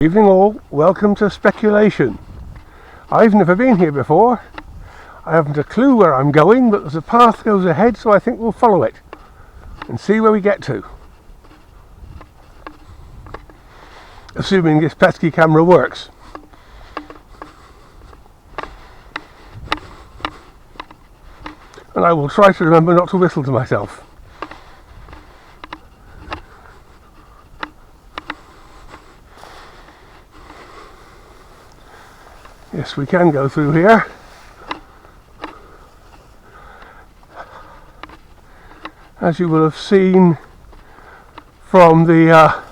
Evening all, welcome to Speculation. I've never been here before. I haven't a clue where I'm going, but there's a path goes ahead, so I think we'll follow it and see where we get to. Assuming this pesky camera works. And I will try to remember not to whistle to myself. Yes, we can go through here. As you will have seen from the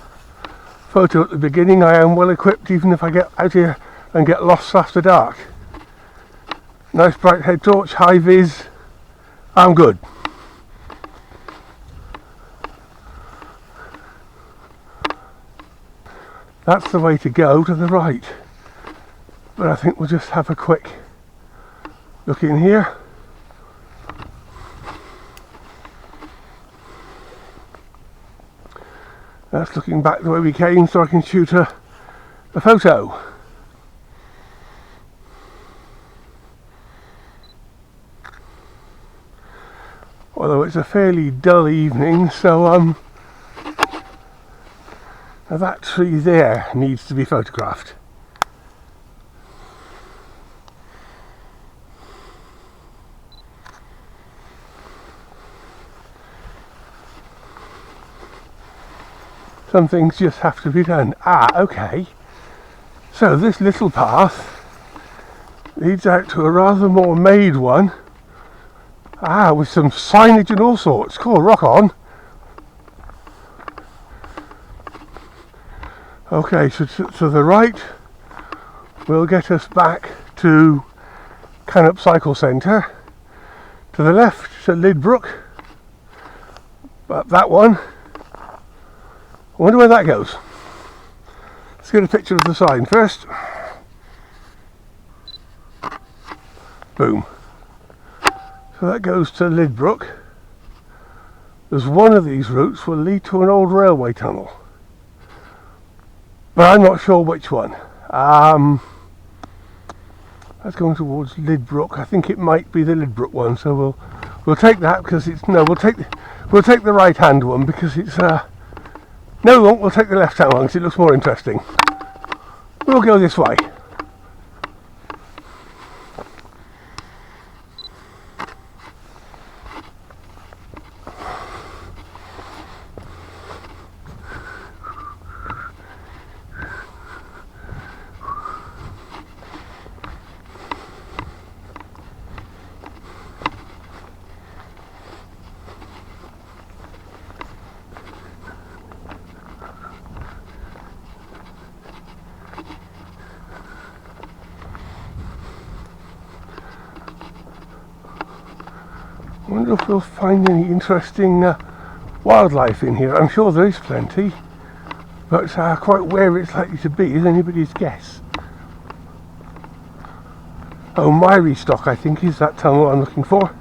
photo at the beginning, I am well equipped even if I get out here and get lost after dark. Nice bright head torch, high vis, I'm good. That's the way to go, to the right. But I think we'll just have a quick look in here. That's looking back the way we came so I can shoot a photo. Although it's a fairly dull evening, so now that tree there needs to be photographed. Some things just have to be done. Okay. So this little path leads out to a rather more made one. With some signage and all sorts. Cool, rock on. Okay, so to the right will get us back to Canop Cycle Centre. To the left to Lidbrook. But that one, I wonder where that goes. Let's get a picture of the sign first. Boom. So that goes to Lidbrook. There's one of these routes will lead to an old railway tunnel, but I'm not sure which one. That's going towards Lidbrook. I think it might be the Lidbrook one, so we'll take that because it's we'll take the right hand one because it's no, we won't. We'll take the left-hand one because it looks more interesting. We'll go this way. I wonder if we'll find any interesting wildlife in here. I'm sure there is plenty, but quite where it's likely to be is anybody's guess. Oh, Mireystock I think is that tunnel I'm looking for,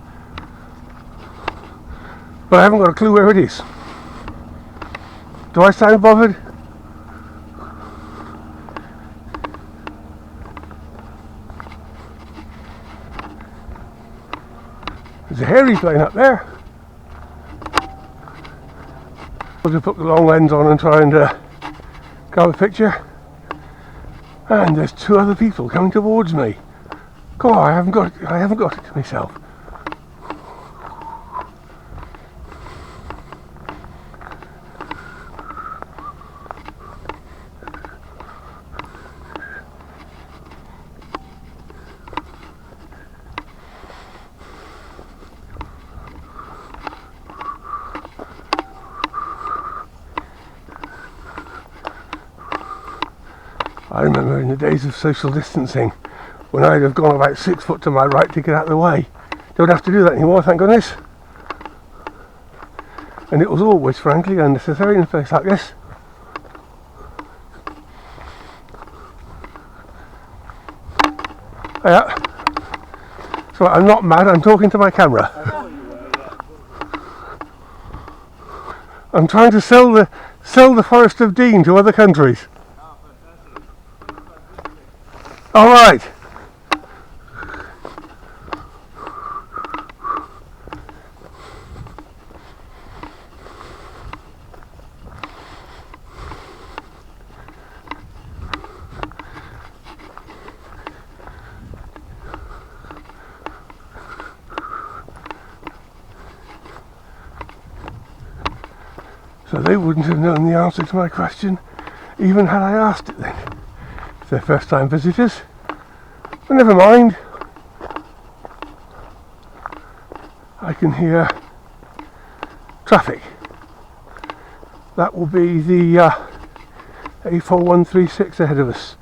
but I haven't got a clue where it is. Do I sound bothered? There's a hairy plane up there. I'll just put the long lens on and try and grab a picture. And there's two other people coming towards me. God, I haven't got it to myself. I remember in the days of social distancing when I'd have gone about 6 foot to my right to get out of the way. Don't have to do that anymore, thank goodness. And it was always, frankly, unnecessary in a place like this. Yeah. So I'm not mad, I'm talking to my camera. I'm trying to sell the Forest of Dean to other countries. All right. So they wouldn't have known the answer to my question, even had I asked it then. If they're first time visitors. But never mind. I can hear traffic. That will be the A4126 ahead of us,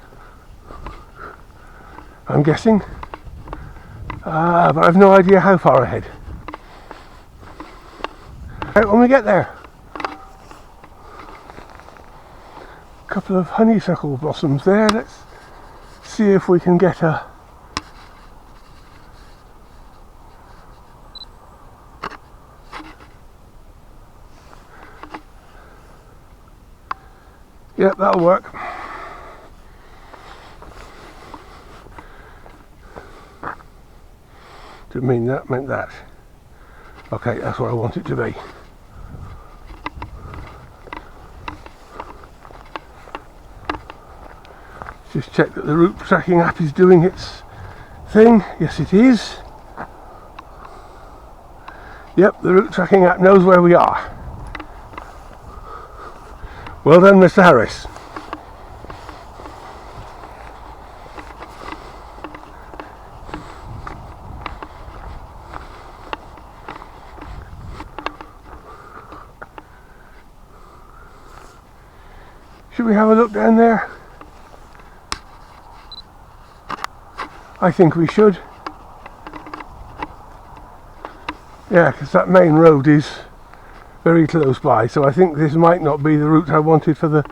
I'm guessing. But I've no idea how far ahead. Right, when we get there. Couple of honeysuckle blossoms there. Let's see if we can get a yep, that'll work. Didn't mean that, meant that. Okay, that's what I want it to be. Just check that the route tracking app is doing its thing. Yes, it is. Yep, the route tracking app knows where we are. Well done, Mr. Harris. Should we have a look down there? I think we should. Yeah, because that main road is very close by, so I think this might not be the route I wanted for the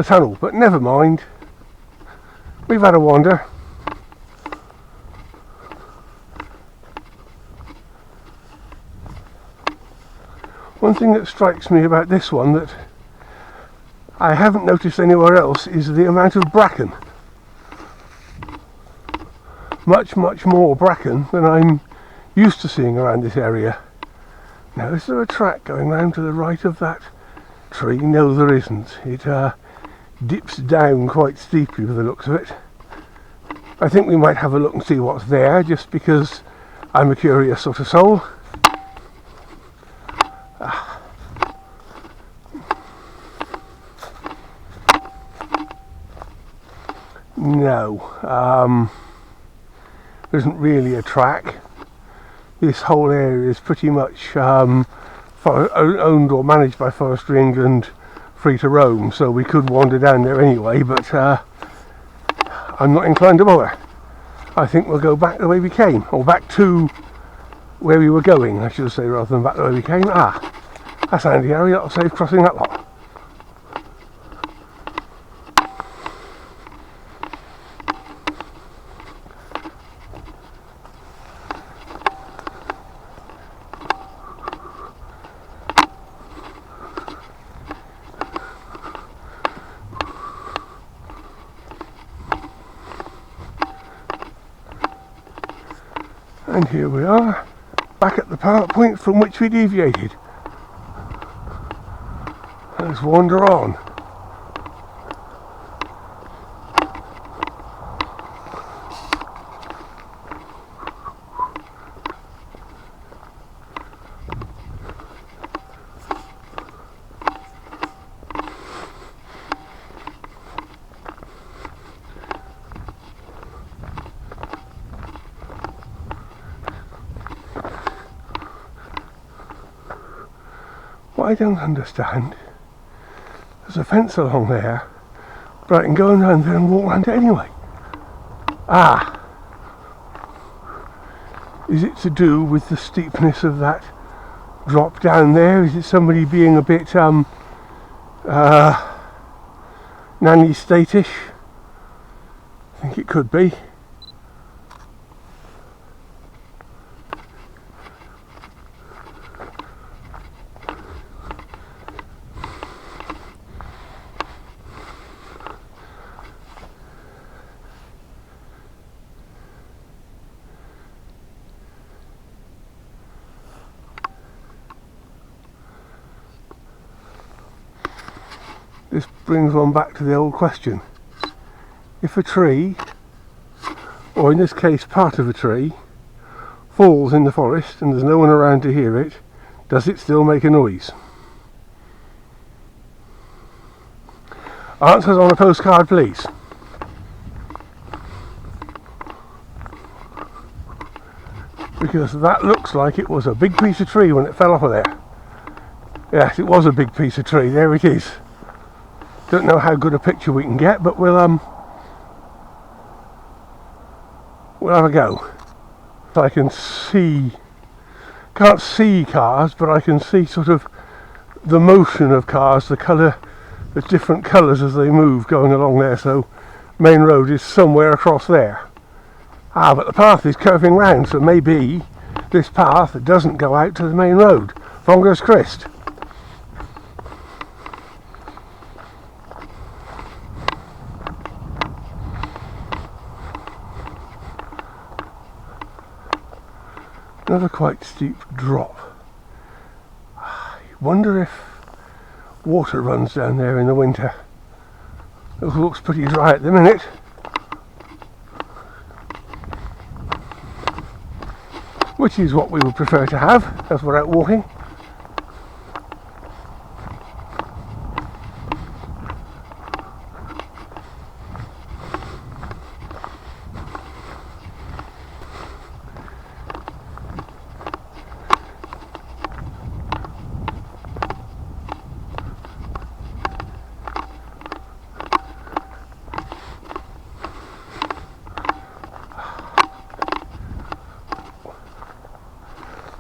tunnel, but never mind. We've had a wander. One thing that strikes me about this one that I haven't noticed anywhere else is the amount of bracken. Much more bracken than I'm used to seeing around this area. Now, is there a track going round to the right of that tree? No, there isn't. It dips down quite steeply with the looks of it. I think we might have a look and see what's there, just because I'm a curious sort of soul. No. There isn't really a track. This whole area is pretty much owned or managed by Forestry England, free to roam, so we could wander down there anyway, but I'm not inclined to bother. I think we'll go back the way we came, or back to where we were going, I should say, rather than back the way we came. That's handy, Harry. That'll save crossing that lot. And here we are, back at the point from which we deviated. Let's wander on. What I don't understand, there's a fence along there, but I can go around there and walk around it anyway. Is it to do with the steepness of that drop down there? Is it somebody being a bit nanny state-ish? I think it could be. this brings one back to the old question. If a tree, or in this case part of a tree, falls in the forest and there's no one around to hear it, does it still make a noise? Answers on a postcard, please. Because that looks like it was a big piece of tree when it fell off of there. Yes, it was a big piece of tree. There it is. Don't know how good a picture we can get, but we'll have a go. I can see, can't see cars, but I can see sort of the motion of cars, the colour, the different colours as they move going along there. So main road is somewhere across there. But the path is curving round, so maybe this path doesn't go out to the main road. Fingers crossed. Another quite steep drop. I wonder if water runs down there in the winter. It looks pretty dry at the minute. Which is what we would prefer to have as we're out walking.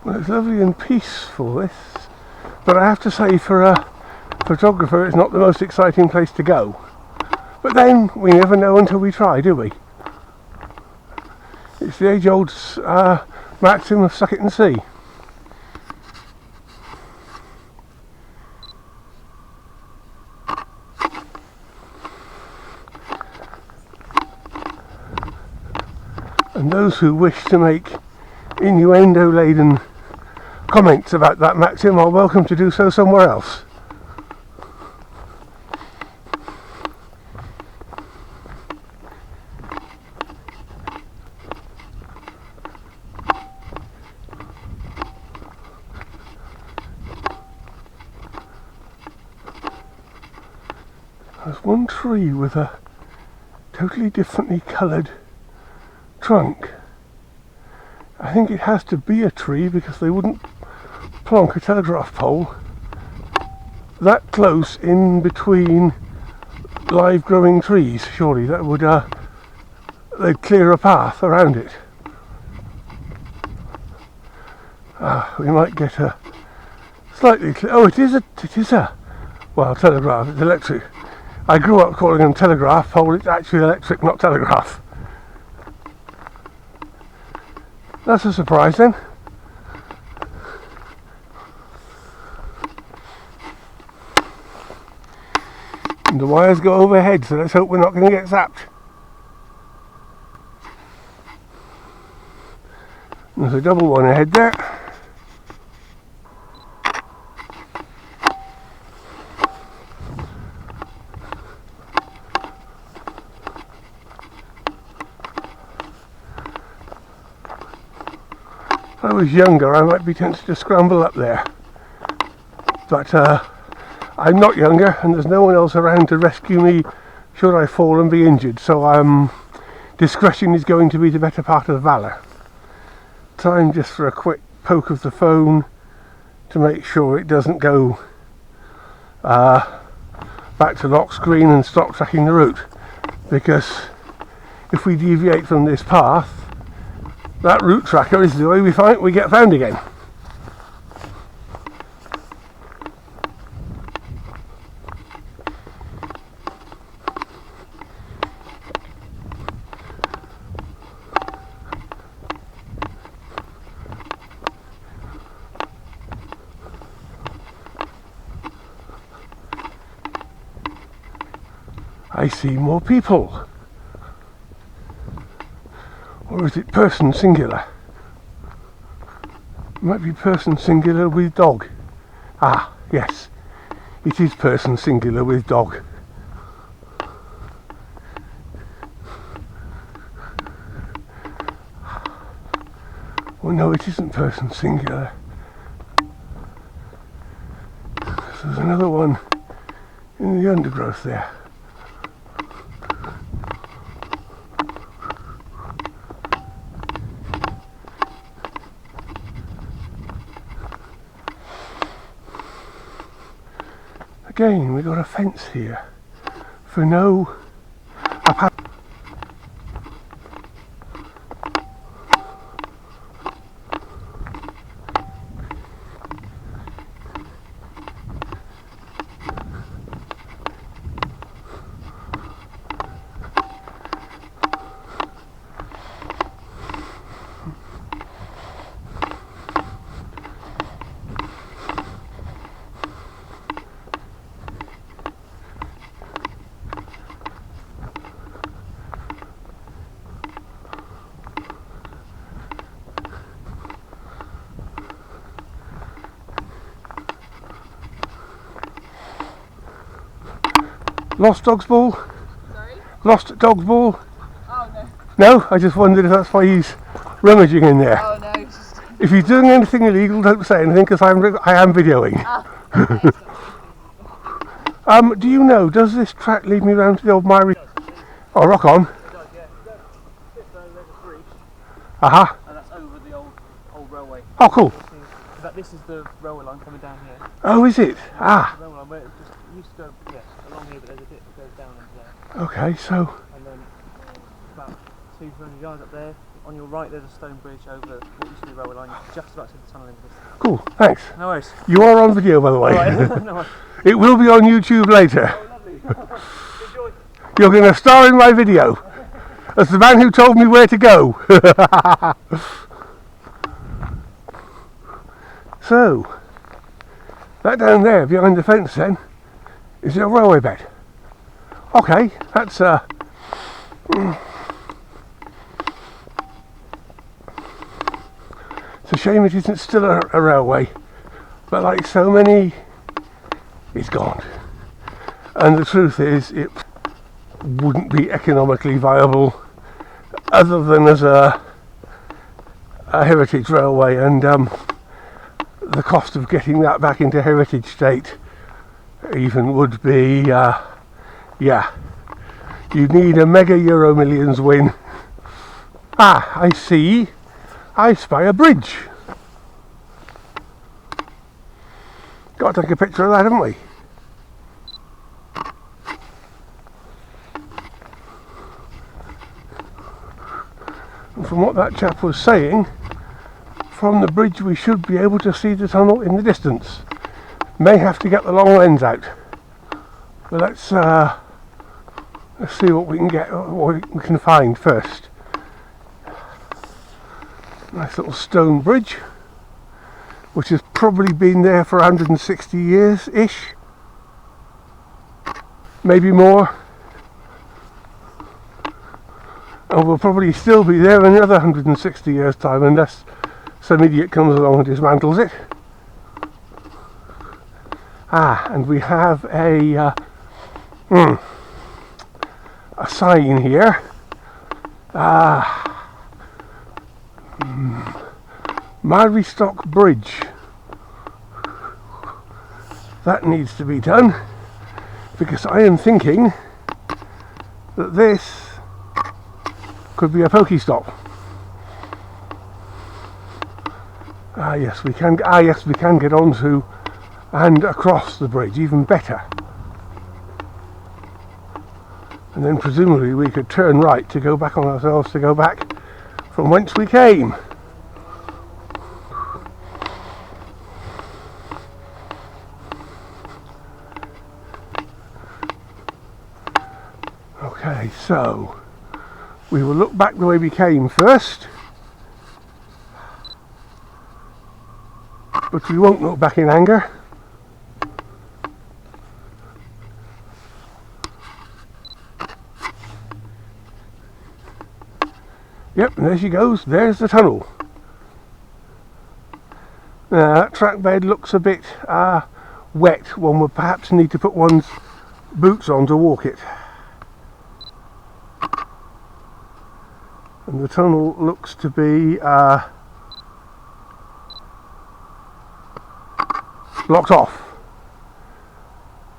Well, it's lovely and peaceful, this, but I have to say, for a photographer, it's not the most exciting place to go. But then we never know until we try, do we? It's the age-old maxim of suck it and see. And those who wish to make innuendo-laden comments about that maxim are welcome to do so somewhere else. There's one tree with a totally differently coloured trunk. I think it has to be a tree because they wouldn't plonk a telegraph pole that close in between live growing trees. Surely that would they'd clear a path around it. We might get a slightly it is a well, telegraph. It's electric. I grew up calling them telegraph pole. It's actually electric, not telegraph. That's a surprise then. And the wires go overhead, so let's hope we're not going to get zapped. There's a double one ahead there. If I was younger, I might be tempted to scramble up there. But I'm not younger, and there's no one else around to rescue me should I fall and be injured. So discretion is going to be the better part of valour. Time just for a quick poke of the phone to make sure it doesn't go back to lock screen and stop tracking the route. Because if we deviate from this path, that route tracker is the way we get found again. I see more people. Or is it person singular? It might be person singular with dog. Ah, yes. It is person singular with dog. Well, no, it isn't person singular. There's another one in the undergrowth there. Again, we've got a fence here for no Lost dog's ball? Sorry? Lost dog's ball? Oh no. No? I just wondered if that's why he's rummaging in there. Oh no. It's just... If he's doing anything illegal, don't say anything because I am videoing. Okay, Do you know, does this track lead me round to the old Mirey? Oh, rock on. It does, yeah. There's a bridge, Aha. and that's over the old railway. Oh, cool. This is the railway line coming down here. Oh, is it? Ah. The railway line where it just used to go, yes, along here, but there's a bit that goes down into there. Okay, so And then about 200 yards up there, on your right there's a stone bridge over what used to be the railway line. You're just about to hit the tunnel into this. cool. Thanks. No worries. You are on video, by the way. Alright, no worries. It will be on YouTube later. Oh, lovely. Enjoy. You're going to star in my video as the man who told me where to go. So, that down there behind the fence then is a railway bed. Okay, that's it's a shame it isn't still a railway, but like so many, it's gone. And the truth is, it wouldn't be economically viable other than as a heritage railway, and the cost of getting that back into heritage state even would be, yeah, you'd need a mega Euro Millions win. Ah, I spy a bridge. Got to take a picture of that, haven't we? And from what that chap was saying, from the bridge we should be able to see the tunnel in the distance. May have to get the long lens out, but let's see what we can get, what we can find first. Nice little stone bridge, which has probably been there for 160 years ish, maybe more, and will probably still be there in another 160 years time unless some idiot comes along and dismantles it. Ah, and we have a sign here. Mireystock Bridge. That needs to be done because I am thinking that this could be a Pokestop. Yes, we can. Yes, we can get onto and across the bridge. Even better. And then presumably we could turn right to go back on ourselves to go back from whence we came. Okay, so we will look back the way we came first. But we won't look back in anger. Yep, and there she goes. There's the tunnel. Now that track bed looks a bit wet, one would perhaps need to put one's boots on to walk it. And the tunnel looks to be blocked off.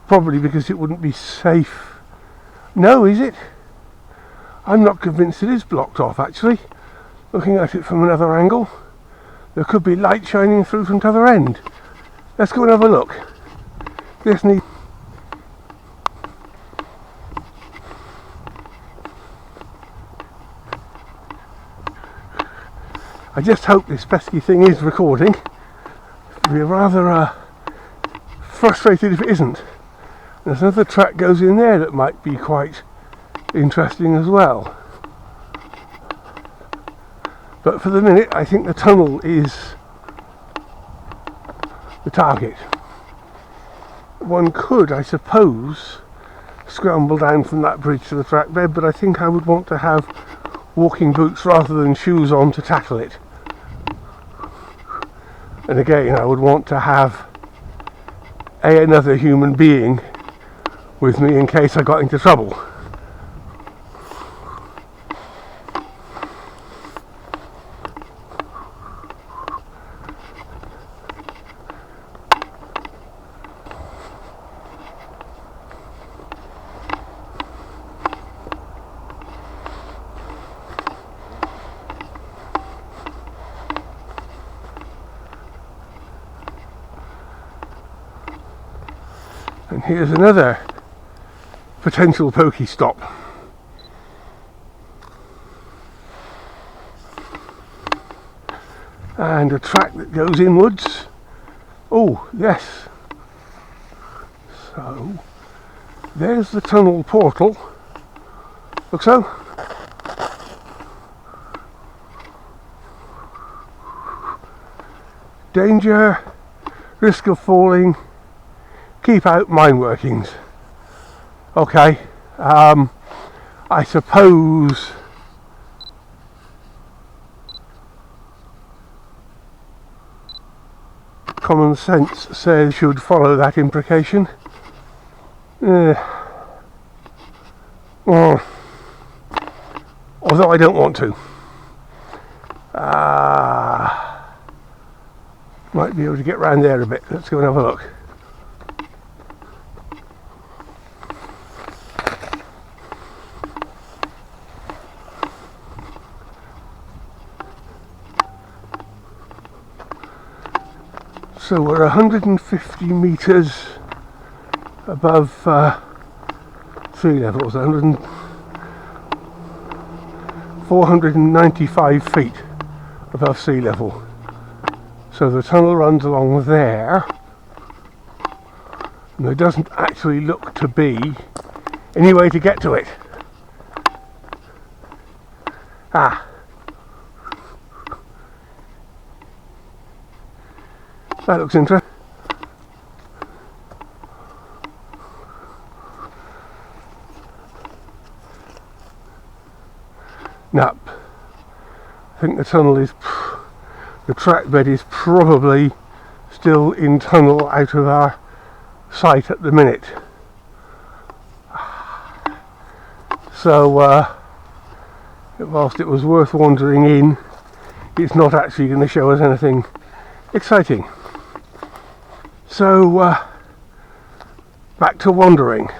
Probably because it wouldn't be safe. No, is it? I'm not convinced it is blocked off, actually. Looking at it from another angle, there could be light shining through from the other end. Let's go and have a look. This needs... I just hope this pesky thing is recording. I'd be rather frustrated if it isn't. There's another track goes in there that might be quite interesting as well. But for the minute, I think the tunnel is the target. One could, I suppose, scramble down from that bridge to the track bed, but I think I would want to have walking boots rather than shoes on to tackle it. And again, I would want to have another human being with me in case I got into trouble. And here's another potential pokey stop. And a track that goes inwards. Oh, yes. So, there's the tunnel portal. Look so. Danger, risk of falling. Keep out mine workings. Okay, I suppose common sense says should follow that imprecation. Although I don't want to. Might be able to get round there a bit. Let's go and have a look. So we're 150 metres above sea levels, 495 feet above sea level. So the tunnel runs along there, and there doesn't actually look to be any way to get to it. That looks interesting. Nope. I think the tunnel is... the track bed is probably still in tunnel out of our sight at the minute. So, whilst it was worth wandering in, it's not actually going to show us anything exciting. So, back to wandering.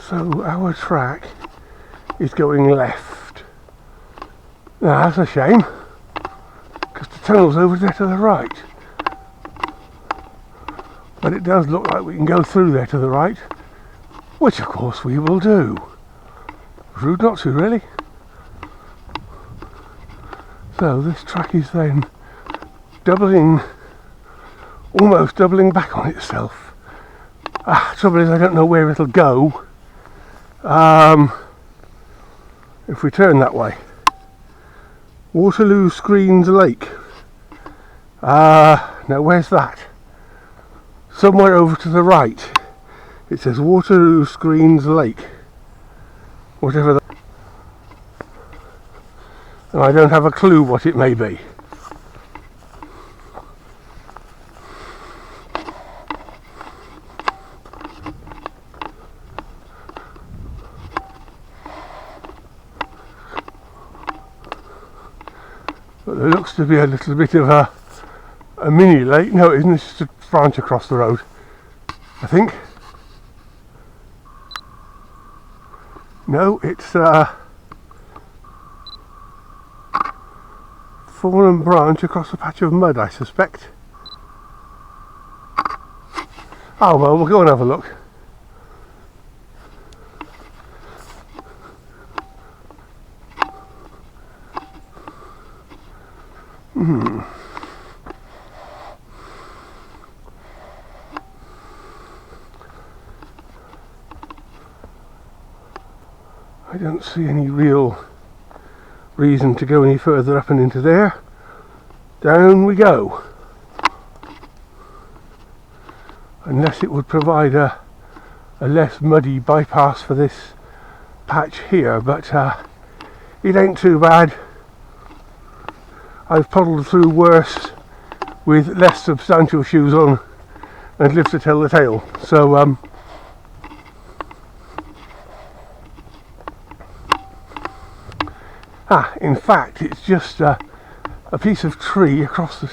So our track is going left. Now that's a shame, because the tunnel's over there to the right. But it does look like we can go through there to the right, which of course we will do. Rude not to, really. So this track is then almost doubling back on itself. Trouble is I don't know where it'll go if we turn that way. Waterloo Screens Lake. Now where's that? Somewhere over to the right. It says Waterloo Screens Lake. Whatever that. And I don't have a clue what it may be. But there looks to be a little bit of a mini lake. No, it isn't. It's just a branch across the road, I think. No, it's a fallen branch across a patch of mud, I suspect. Oh well, we'll go and have a look. I don't see any real reason to go any further up and into there. Down we go. Unless it would provide a less muddy bypass for this patch here, but it ain't too bad. I've puddled through worse with less substantial shoes on and lived to tell the tale. So in fact it's just a piece of tree across the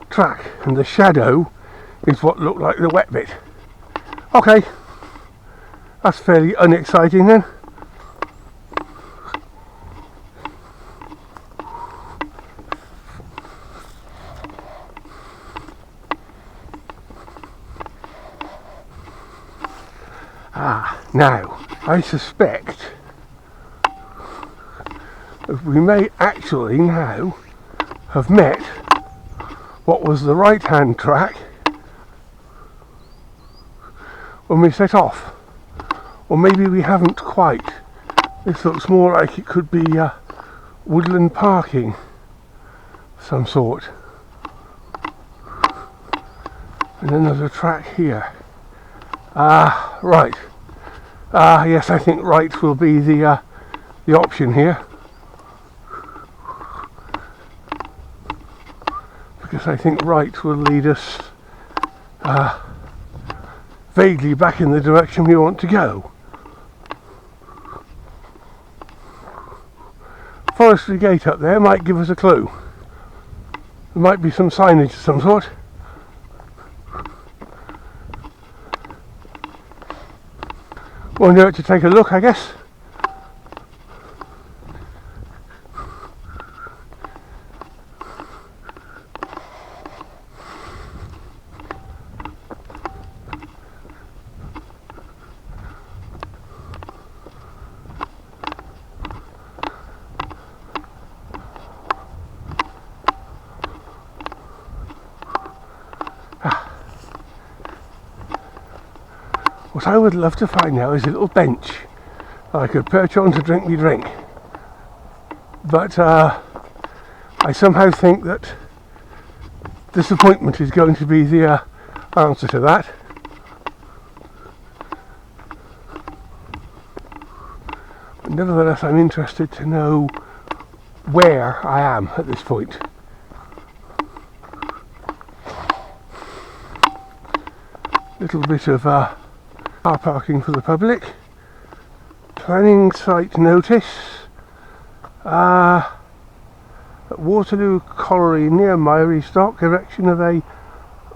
track, and the shadow is what looked like the wet bit. Okay, that's fairly unexciting then. Now I suspect that we may actually now have met what was the right hand track when we set off, or maybe we haven't quite. This looks more like it could be woodland parking of some sort, and then there's a track here. Right. Yes, I think right will be the option here, because I think right will lead us vaguely back in the direction we want to go. Forestry gate up there might give us a clue. There might be some signage of some sort. Won't hurt to take a look, I guess. What I would love to find now is a little bench I could perch on to drink me drink. But I somehow think that disappointment is going to be the answer to that. But nevertheless, I'm interested to know where I am at this point. Little bit of car parking for the public. Planning site notice. At Waterloo Colliery near Mireystock, erection of a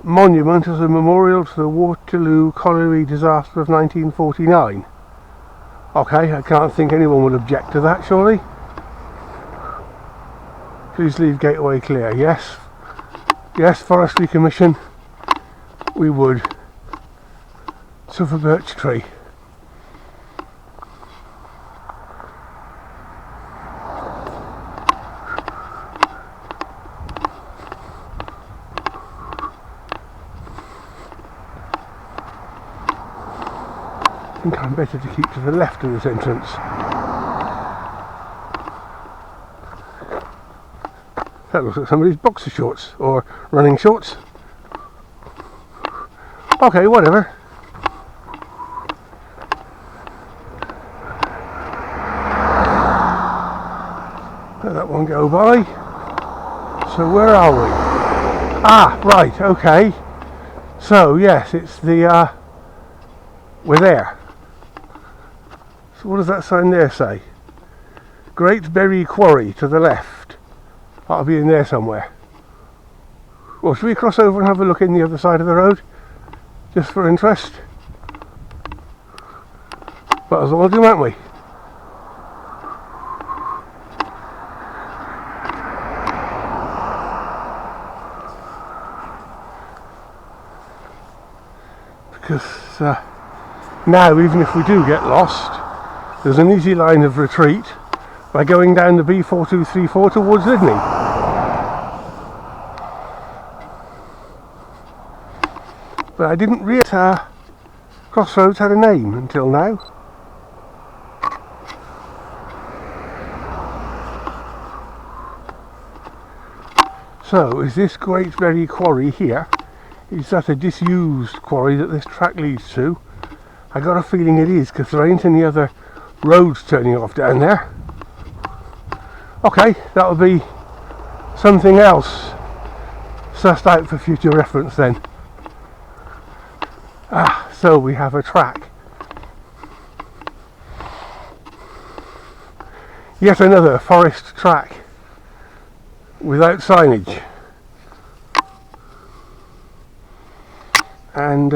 monument as a memorial to the Waterloo Colliery disaster of 1949. Okay, I can't think anyone would object to that, surely. Please leave gateway clear. Yes. Yes, Forestry Commission. We would. Silver birch tree. think I'm better to keep to the left of this entrance. That looks like somebody's boxer shorts or running shorts. Okay, whatever. Let that one go by. So where are we? Ah, right, okay. So yes, it's the we're there. So what does that sign there say? Great Berry Quarry to the left. That'll be in there somewhere. Well, should we cross over and have a look in the other side of the road? Just for interest. But as well do, aren't we? Because now, even if we do get lost, there's an easy line of retreat by going down the B4234 towards Lydney. But I didn't realise Crossroads had a name until now. So, is this Great Berry Quarry here? Is that a disused quarry that this track leads to? I got a feeling it is, because there ain't any other roads turning off down there. Okay, that'll be something else sussed out for future reference then. Ah, so we have a track. Yet another forest track without signage. And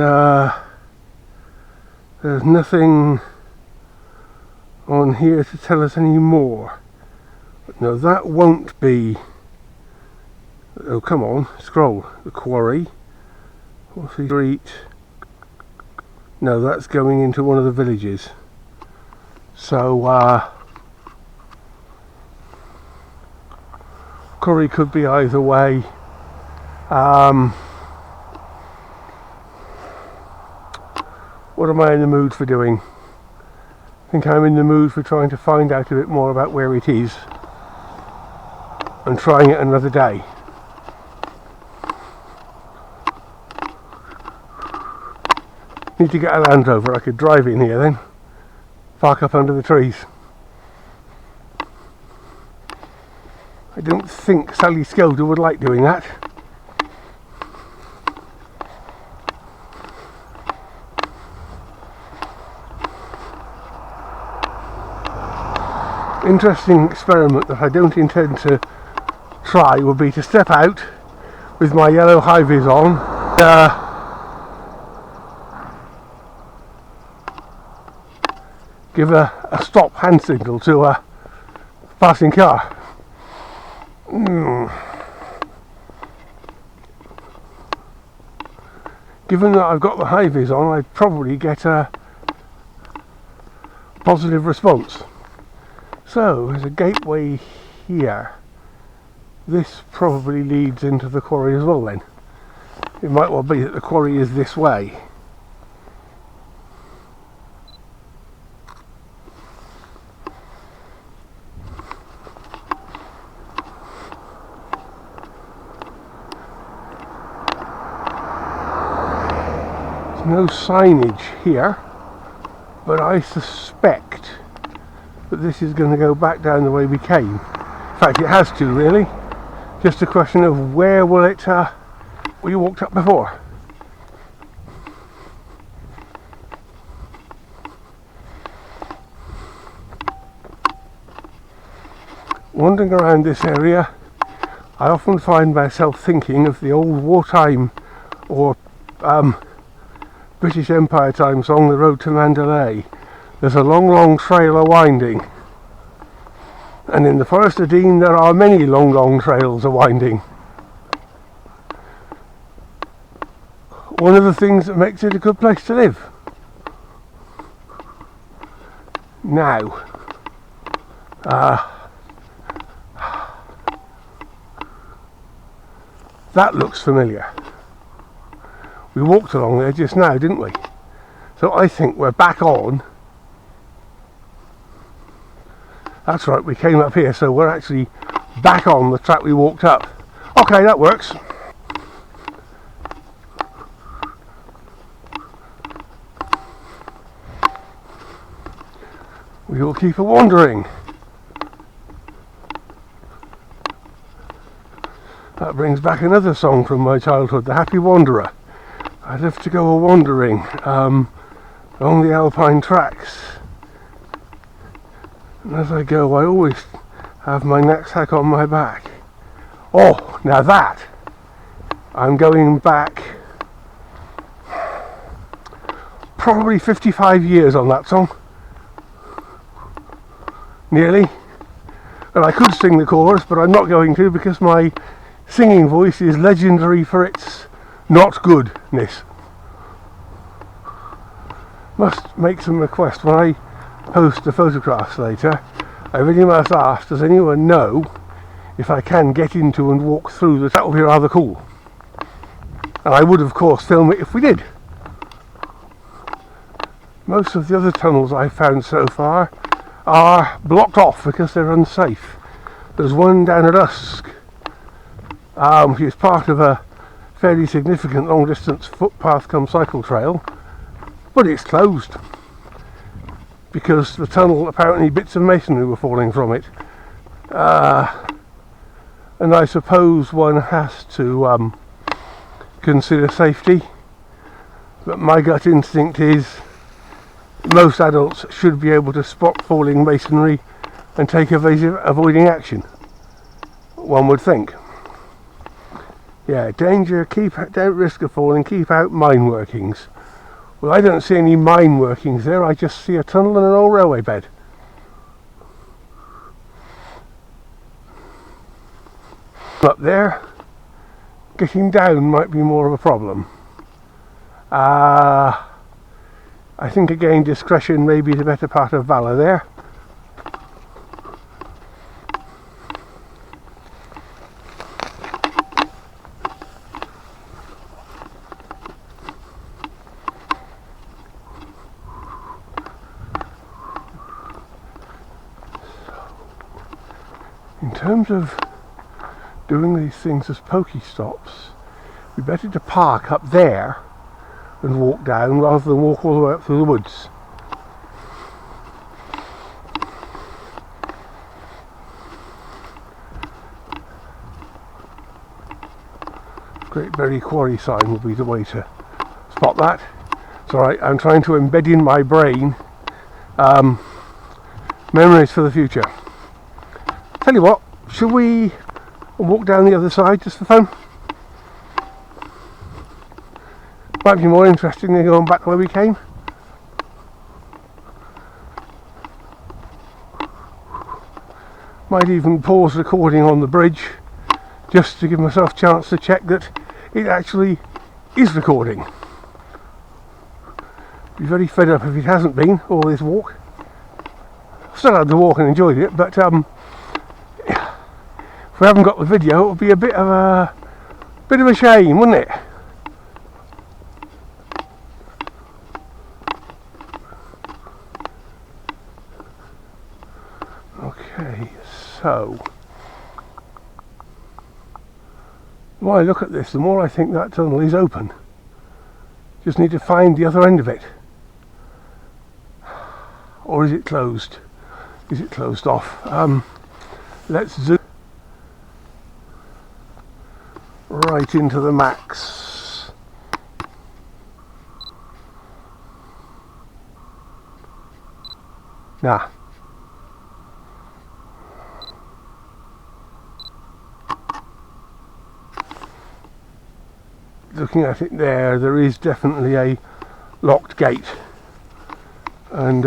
there's nothing on here to tell us any more. No, that won't be. Oh, come on, scroll. The quarry. What's the street? No, that's going into one of the villages. So, quarry could be either way. What am I in the mood for doing? I think I'm in the mood for trying to find out a bit more about where it is and trying it another day. Need to get a Land Rover. I could drive in here then, park up under the trees. I don't think Sally Skelder would like doing that. Interesting experiment that I don't intend to try would be to step out with my yellow high vis on, give a stop hand signal to a passing car. Given that I've got the high vis on, I'd probably get a positive response. So, there's a gateway here. This probably leads into the quarry as well then. It might well be that the quarry is this way. There's no signage here, but I suspect that this is going to go back down the way we came. In fact, it has to, really. Just a question of where will it, we walked up before. Wandering around this area, I often find myself thinking of the old wartime or British Empire time song, The Road to Mandalay. There's a long, long trail a-winding. And in the Forest of Dean there are many long, long trails a-winding. One of the things that makes it a good place to live. Now, that looks familiar. We walked along there just now, didn't we? So I think we're back on That's right, we came up here, so we're actually back on the track we walked up. Okay, that works. We will keep a wandering. That brings back another song from my childhood, The Happy Wanderer. I love to go a-wandering along the alpine tracks. And as I go, I always have my knapsack on my back. Oh, now that, I'm going back probably 55 years on that song. Nearly. And I could sing the chorus, but I'm not going to because my singing voice is legendary for its not goodness. Must make some request when I post the photographs later. I really must ask, does anyone know if I can get into and walk through the... That would be rather cool. And I would of course film it if we did. Most of the other tunnels I've found so far are blocked off because they're unsafe. There's one down at Usk, which is part of a fairly significant long distance footpath come cycle trail, but it's closed because the tunnel, apparently bits of masonry were falling from it, and I suppose one has to consider safety, but my gut instinct is most adults should be able to spot falling masonry and take evasive avoiding action, one would think. Yeah, danger, don't risk of falling, keep out mine workings. Well, I don't see any mine workings there, I just see a tunnel and an old railway bed. Up there, getting down might be more of a problem. I think again discretion may be the better part of valour there. In terms of doing these things as pokey stops, we'd better to park up there and walk down rather than walk all the way up through the woods. Great Berry Quarry sign will be the way to spot that. It's alright, I'm trying to embed in my brain memories for the future. Tell you what, should we walk down the other side just for fun? Might be more interesting than going back the way we came. Might even pause recording on the bridge just to give myself a chance to check that it actually is recording. Be very fed up if it hasn't been all this walk. Still had the walk and enjoyed it, but if we haven't got the video, it would be a bit of a shame, wouldn't it? Okay, so the more I look at this, the more I think that tunnel is open. Just need to find the other end of it. Or is it closed? Is it closed off? Let's zoom right into the max. Nah. Looking at it there is definitely a locked gate, and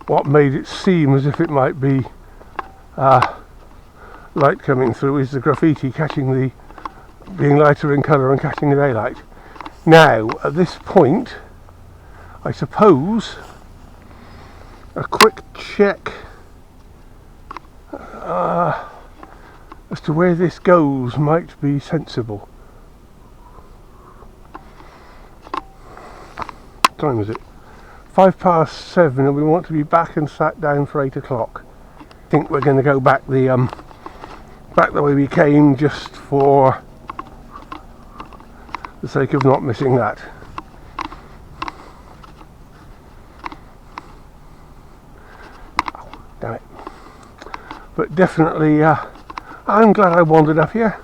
what made it seem as if it might be light coming through is the graffiti being lighter in colour and catching the daylight. Now at this point I suppose a quick check as to where this goes might be sensible. What time is it? 7:05 and we want to be back and sat down for 8 o'clock. I think we're going to go back the way we came, just for the sake of not missing that. Oh, damn it. But definitely, I'm glad I wandered up here.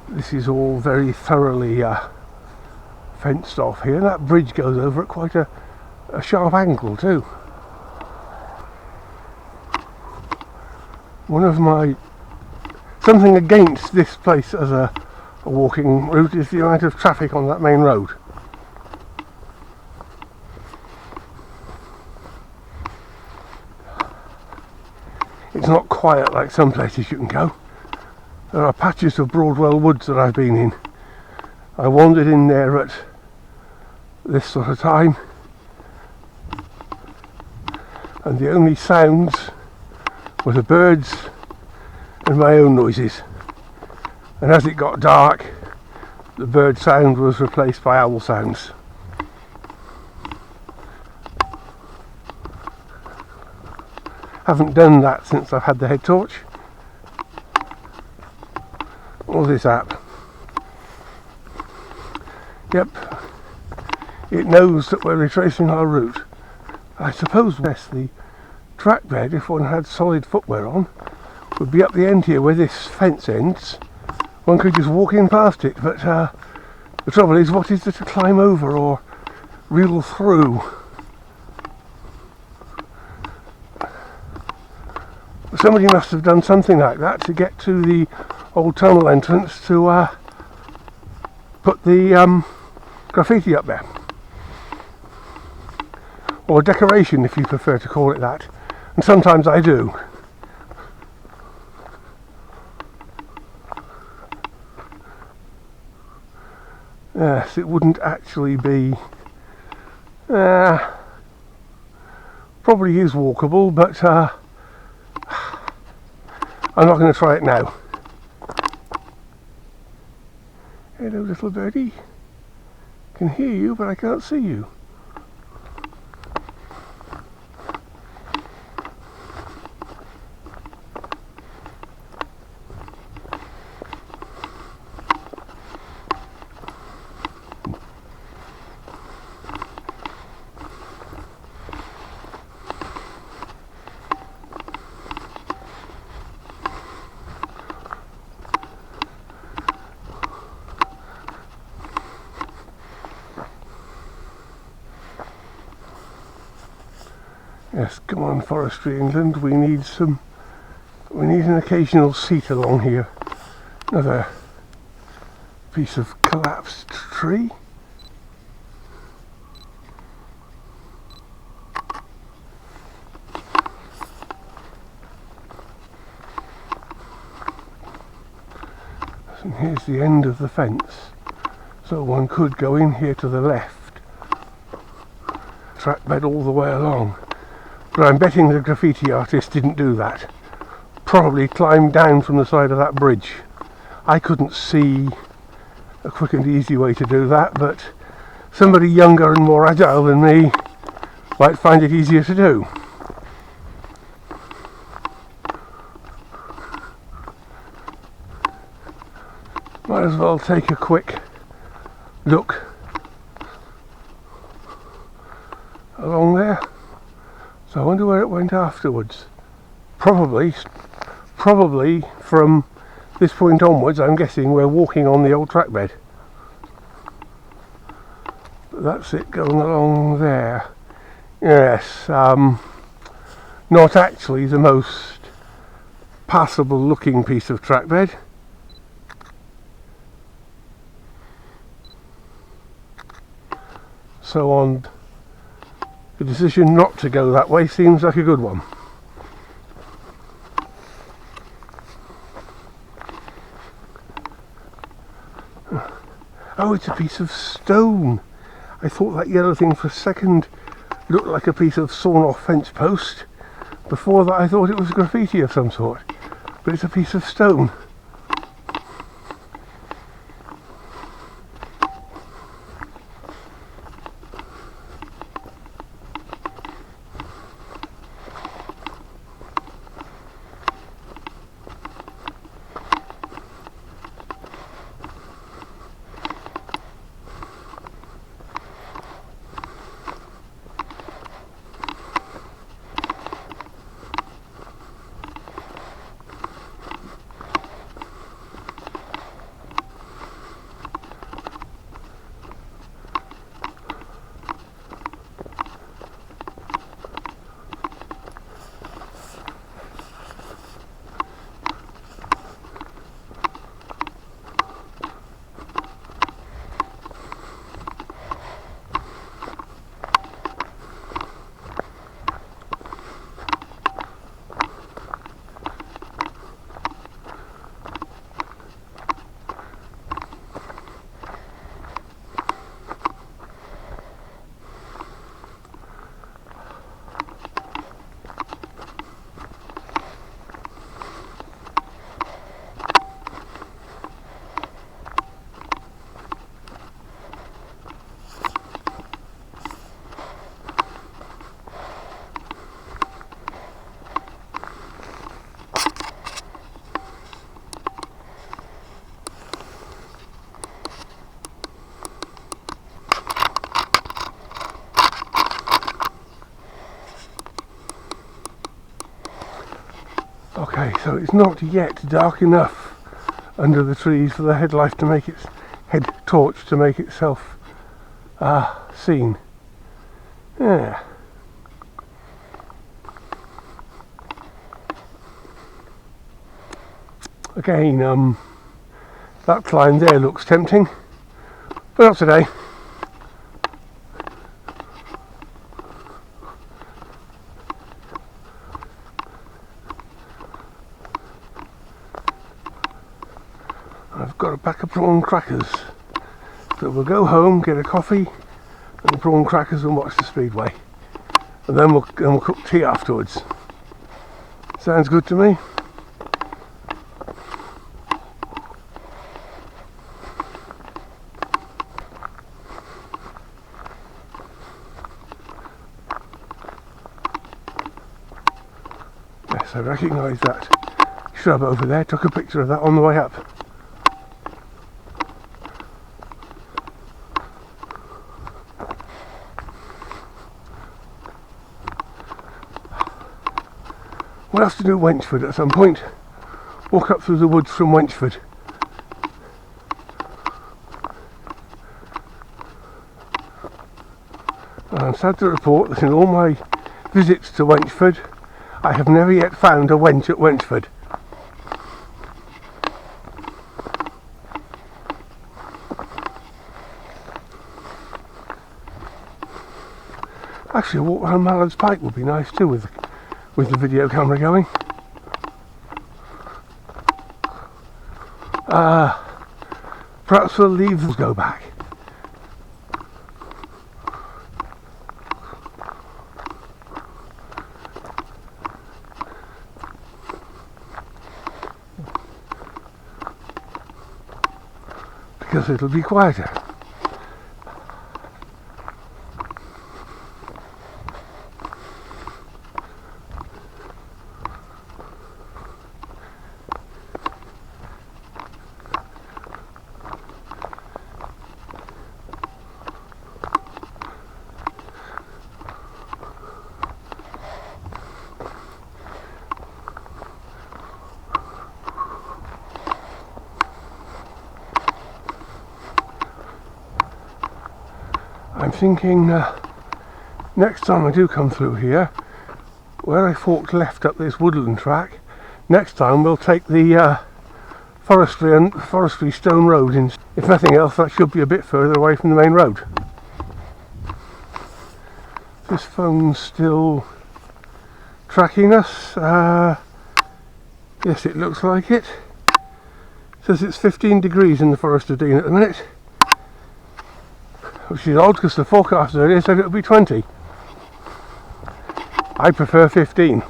This is all very thoroughly fenced off here, and that bridge goes over at quite a sharp angle too. Something against this place as a walking route is the amount of traffic on that main road. It's not quiet like some places you can go. There are patches of Broadwell Woods that I've been in. I wandered in there at this sort of time, and the only sounds were the birds and my own noises. And as it got dark, the bird sound was replaced by owl sounds. Haven't done that since I've had the head torch. Or this app. Yep, it knows that we're retracing our route. I suppose the track bed, if one had solid footwear on, would be up the end here where this fence ends. One could just walk in past it, but the trouble is, what is there to climb over or reel through? Somebody must have done something like that to get to the old tunnel entrance to put the graffiti up there, or decoration if you prefer to call it that, and sometimes I do. Yes, it wouldn't actually be probably is walkable, but I'm not going to try it now. Hello, little birdie. Can hear you, but I can't see you. Yes, come on, Forestry England, we need an occasional seat along here. Another piece of collapsed tree. And here's the end of the fence, so one could go in here to the left, track bed all the way along. But I'm betting the graffiti artist didn't do that. Probably climbed down from the side of that bridge. I couldn't see a quick and easy way to do that, but somebody younger and more agile than me might find it easier to do. Might as well take a quick look along there. So I wonder where it went afterwards. Probably from this point onwards, I'm guessing we're walking on the old track bed. But that's it going along there. Yes, not actually the most passable looking piece of track bed. So on the decision not to go that way seems like a good one. Oh, it's a piece of stone. I thought that yellow thing for a second looked like a piece of sawn off fence post. Before that I thought it was graffiti of some sort, but it's a piece of stone. Okay, so it's not yet dark enough under the trees for the headlight to make its head torch to make itself seen. Yeah. Again, that climb there looks tempting, but not today. I've got a pack of prawn crackers, so we'll go home, get a coffee and prawn crackers and watch the speedway, and then we'll cook tea afterwards. Sounds good to me. Yes, I recognise that shrub over there, took a picture of that on the way up. We'll have to do Wenchford at some point. Walk up through the woods from Wenchford. I'm sad to report that in all my visits to Wenchford, I have never yet found a wench at Wenchford. Actually, a walk around Mallard's Pike would be nice too with the video camera going. Perhaps we'll leave those go back. Because it'll be quieter. I'm thinking next time I do come through here, where I forked left up this woodland track, next time we'll take the forestry stone road in. If nothing else, that should be a bit further away from the main road. this phone's still tracking us. Yes, it looks like it. It says it's 15 degrees in the Forest of Dean at the minute, which is odd because the forecast earlier said it would be 20. I prefer 15.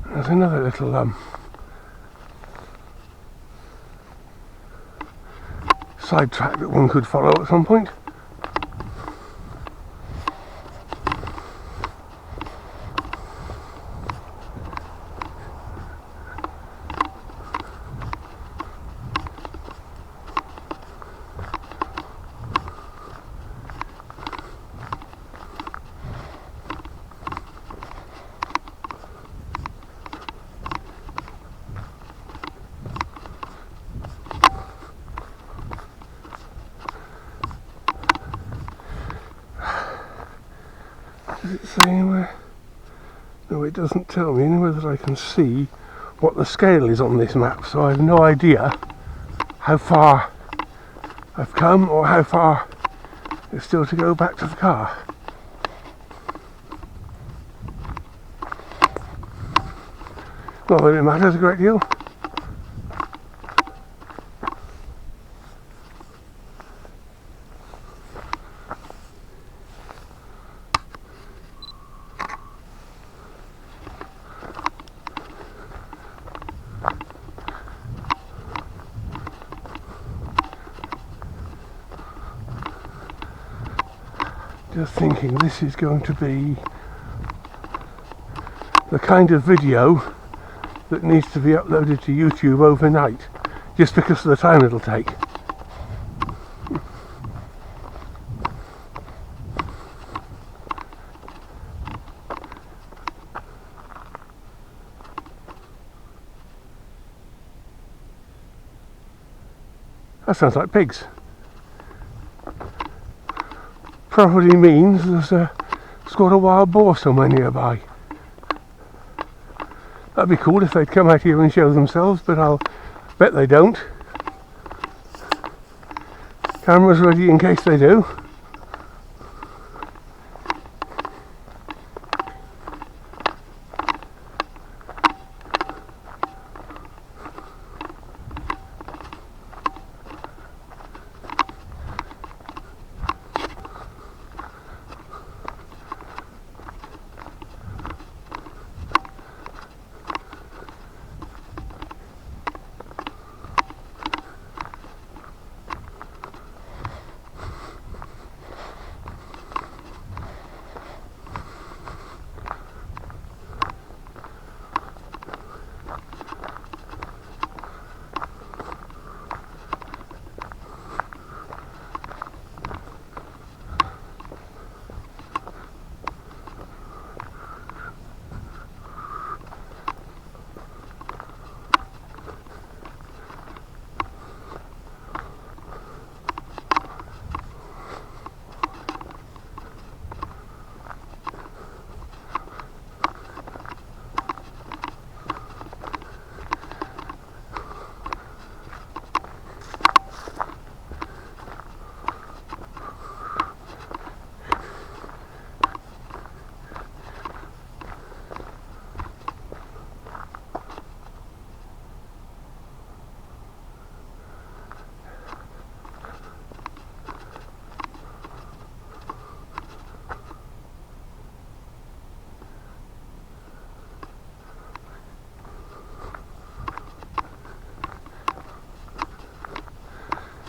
There's another little side track that one could follow at some point. Does it say anywhere? No, it doesn't tell me anywhere that I can see what the scale is on this map, so I have no idea how far I've come or how far there's still to go back to the car. Not that it matters a great deal. Just thinking this is going to be the kind of video that needs to be uploaded to YouTube overnight, just because of the time it'll take. That sounds like pigs. Probably means there's a squad of wild boar somewhere nearby. That'd be cool if they'd come out here and show themselves, but I'll bet they don't. Camera's ready in case they do.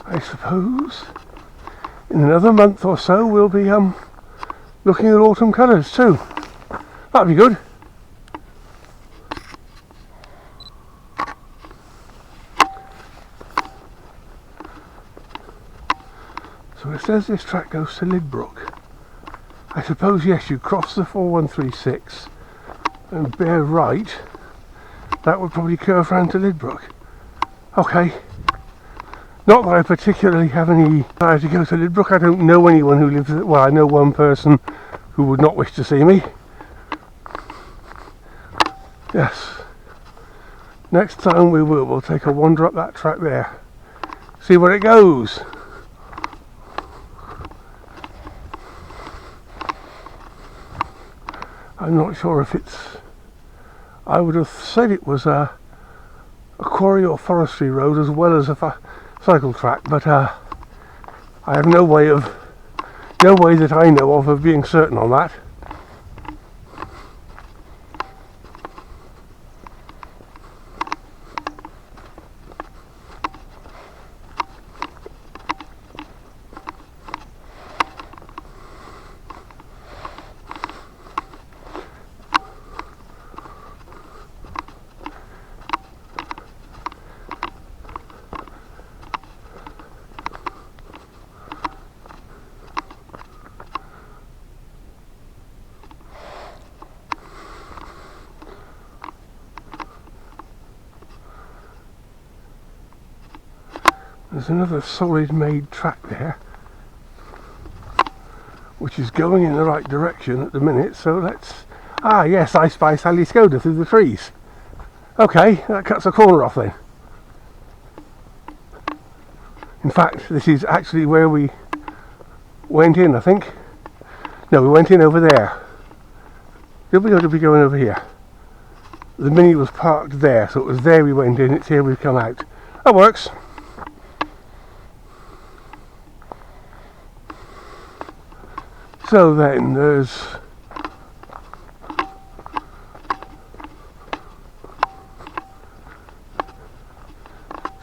I suppose in another month or so we'll be looking at autumn colours too. That'd be good. So it says this track goes to Lidbrook. I suppose yes, you cross the 4136 and bear right. That would probably curve round to Lidbrook. Okay. Not that I particularly have any desire to go to Lidbrook. I don't know anyone who lives there. Well, I know one person who would not wish to see me. Yes. Next time we'll take a wander up that track there. See where it goes. I'm not sure if it's... I would have said it was a quarry or forestry road as well as a cycle track, but I have no way that I know of being certain on that. There's another solid made track there, which is going in the right direction at the minute, so let's... Ah yes, I spy Sally Skoda through the trees. Okay, that cuts a corner off then. In fact, this is actually where we went in, I think. No, we went in over there. Did we, or did we go in over here? The Mini was parked there, so it was there we went in, it's here we've come out. That works. So then there's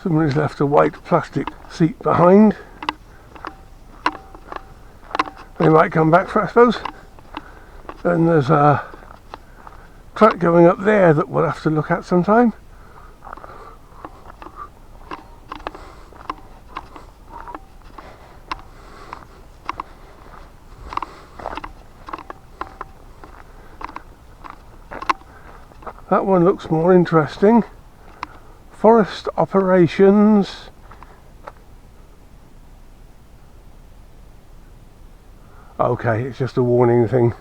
somebody's left a white plastic seat behind. They might come back for it, I suppose. And there's a track going up there that we'll have to look at sometime. That one looks more interesting. Forest operations. Okay, it's just a warning thing.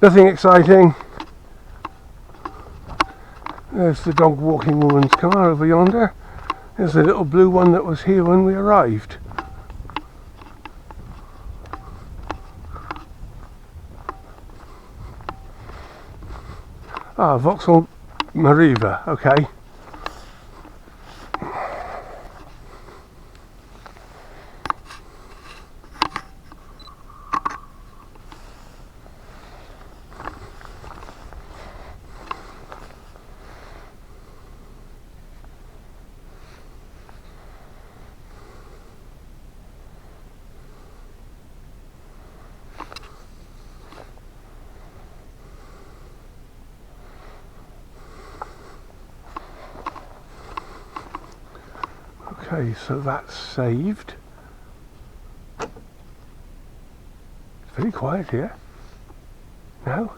Nothing exciting. There's the dog walking woman's car over yonder. There's the little blue one that was here when we arrived. Ah, Vauxhall Mariva, okay. Okay, so that's saved. It's very quiet here. Now.